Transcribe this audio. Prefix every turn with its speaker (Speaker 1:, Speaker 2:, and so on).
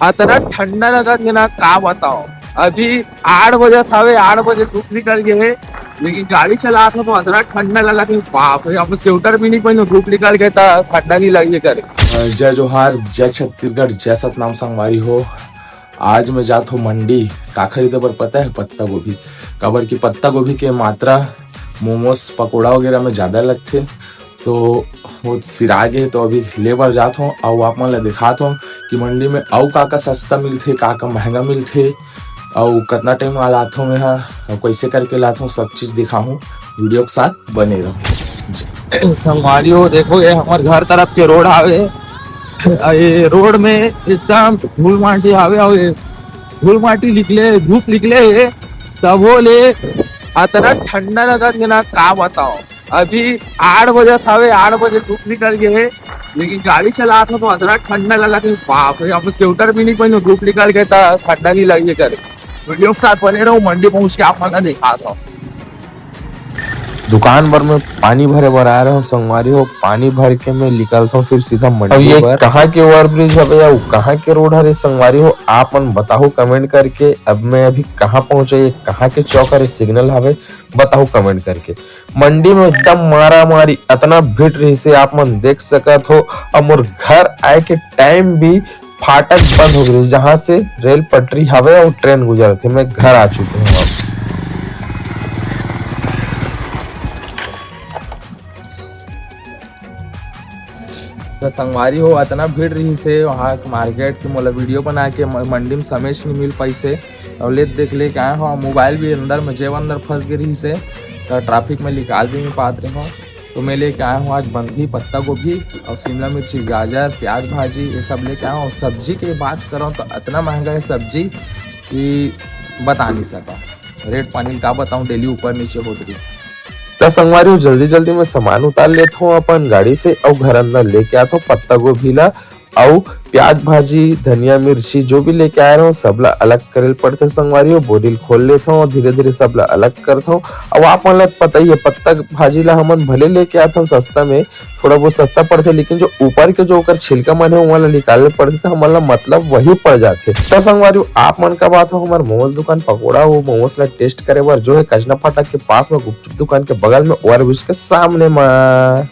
Speaker 1: इतना ठंडा लगा कि ना का बताओ। अभी 8 बजे था, 8 बजे धूप निकल गए, लेकिन गाड़ी चला था तो इतना ठंडा लगा कि बाप रे, अब स्वेटर भी नहीं पहनो, धूप निकल गया था, ठंडा नहीं लगे करे।
Speaker 2: जय जोहार, जय छत्तीसगढ़, जय सतनाम संगवारी हो। आज मैं जात हूँ मंडी का खरीदे पर, पता है पत्ता गोभी काबर की पत्ता गोभी के मात्रा मोमोस पकोड़ा वगैरह में ज्यादा लगते, तो वो सिरा गे तो अभी ले बर जात हूँ और आप मन ला दिखात हूँ कि मंडी में अउ का सस्ता मिलथे, का महंगा मिलथे और कितना टाइम में लात हूँ मैं और कैसे करके लात हूँ, सब चीज दिखाऊँ। वीडियो के साथ बने रहो।
Speaker 1: संगवारी हो, देखो ये हमारे घर तरफ के रोड आवे, ये रोड में एकदम धूल माटी आवे और ये धूल माटी निकले, धूप निकले, तब वो ले इतना ठंडा लगा कि ना का बताओ। अभी 8 बजे था, 8 बजे धूप निकल गए, लेकिन गाड़ी चला था तो इतना ठंडा लगा कि बाप रे, अब स्वेटर भी नहीं पहनो, धूप निकल गया था, ठंडा नहीं लगे करे। वीडियो के साथ बने रहो, मंडी पहुंच के आप मला दिखाता हूँ।
Speaker 2: दुकान भर में पानी भरे बर आ रहा हूँ संगवारी हो, पानी भर के मैं निकलता हूँ फिर सीधा मंडी। ये कहाँ के ओवरब्रिज है भैया, कहाँ के रोड है संगवारी हो, आप मन बताओ कमेंट करके। अब मैं अभी कहाँ पहुंचे, ये कहाँ के चौक है, सिग्नल हवे, बताओ कमेंट करके। मंडी में एकदम मारा मारी इतना भीड़ रही से आप मन देख सकत हो। और मोर घर आए के टाइम भी फाटक बंद हो गई, जहाँ से रेल पटरी हवे और ट्रेन गुजर थे। मैं घर आ चुके हूँ अब।
Speaker 1: तो संगवारी हो, इतना भीड़ रही से वहाँ मार्केट की मोला वीडियो बना के मंडी में समेश नहीं मिल पाई से, और ले देख ले आए हो। मोबाइल भी अंदर में जेब अंदर फंस गई रही से, तो ट्रैफिक में निकाल भी नहीं पाते रहे हो। तो मैं लेके आया हूँ आज बंदी, पत्ता गोभी और शिमला मिर्ची, गाजर, प्याज भाजी, ये सब लेके आया हूँ। सब्जी की बात करो तो इतना महंगा है सब्जी कि बता नहीं सका, रेट पानी का बताऊँ, डेली ऊपर नीचे हो रही।
Speaker 2: तो संगवारी जल्दी जल्दी में सामान उतार लेता हूँ अपन गाड़ी से और घर अंदर लेके आता हूँ पत्ता गोभी ला और प्याज भाजी, धनिया मिर्ची जो भी लेके आया रहा हूँ सबला अलग करे पड़ते संगवारी हो। बोरिल खोल लेता हूँ, धीरे धीरे सबला अलग करता हूँ। अब आप मन पता ही है पत्ता भाजी ला हमन भले लेके आता हूँ सस्ता में, थोड़ा बहुत सस्ता पड़ते, लेकिन जो ऊपर के जो ओकर छिलका मन है वो निकालने पड़ते, तो हमन ला मतलब वही पड़ जाते। तो संगवारी आप मन का बात हो, हमारे मोमोस दुकान पकोड़ा वो मोमोस ला टेस्ट करे बार जो है कचना फाटक के पास में गुपचुप दुकान के बगल में ओवरब्रिज के सामने में।